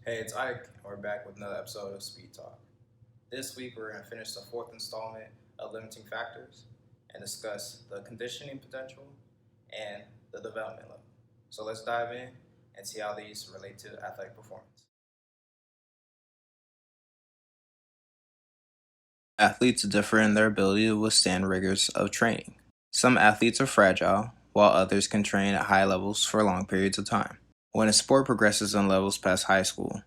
Hey, it's Ike. We're back with another episode of SPD Talk. This week, we're going to finish the fourth installment of Limiting Factors and discuss the conditioning potential and the development level. So let's dive in and see how these relate to athletic performance. Athletes differ in their ability to withstand rigors of training. Some athletes are fragile, while others can train at high levels for long periods of time. When a sport progresses on levels past high school,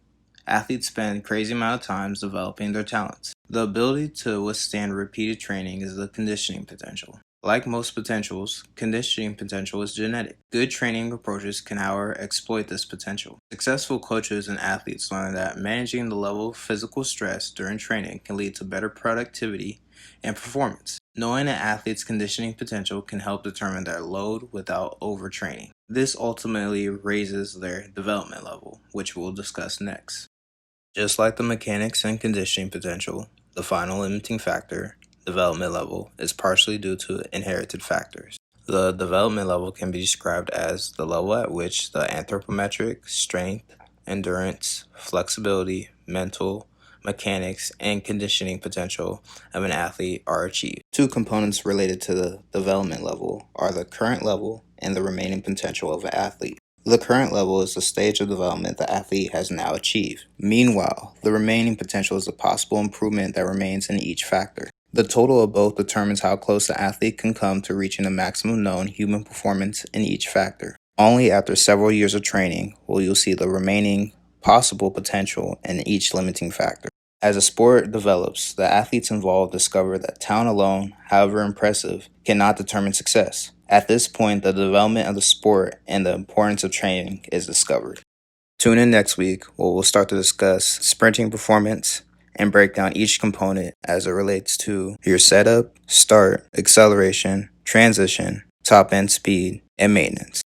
athletes spend crazy amount of time developing their talents. The ability to withstand repeated training is the conditioning potential. Like most potentials, conditioning potential is genetic. Good training approaches can, however, exploit this potential. Successful coaches and athletes learn that managing the level of physical stress during training can lead to better productivity and performance. Knowing an athlete's conditioning potential can help determine their load without overtraining. This ultimately raises their development level, which we'll discuss next. Just like the mechanics and conditioning potential, the final limiting factor, development level, is partially due to inherited factors. The development level can be described as the level at which the anthropometric strength, endurance, flexibility, mental, mechanics, and conditioning potential of an athlete are achieved. Two components related to the development level are the current level and the remaining potential of an athlete. The current level is the stage of development the athlete has now achieved. Meanwhile, the remaining potential is the possible improvement that remains in each factor. The total of both determines how close the athlete can come to reaching the maximum known human performance in each factor. Only after several years of training will you see the remaining possible potential in each limiting factor. As a sport develops, the athletes involved discover that talent alone, however impressive, cannot determine success. At this point, the development of the sport and the importance of training is discovered. Tune in next week where we'll start to discuss sprinting performance and break down each component as it relates to your setup, start, acceleration, transition, top end speed, and maintenance.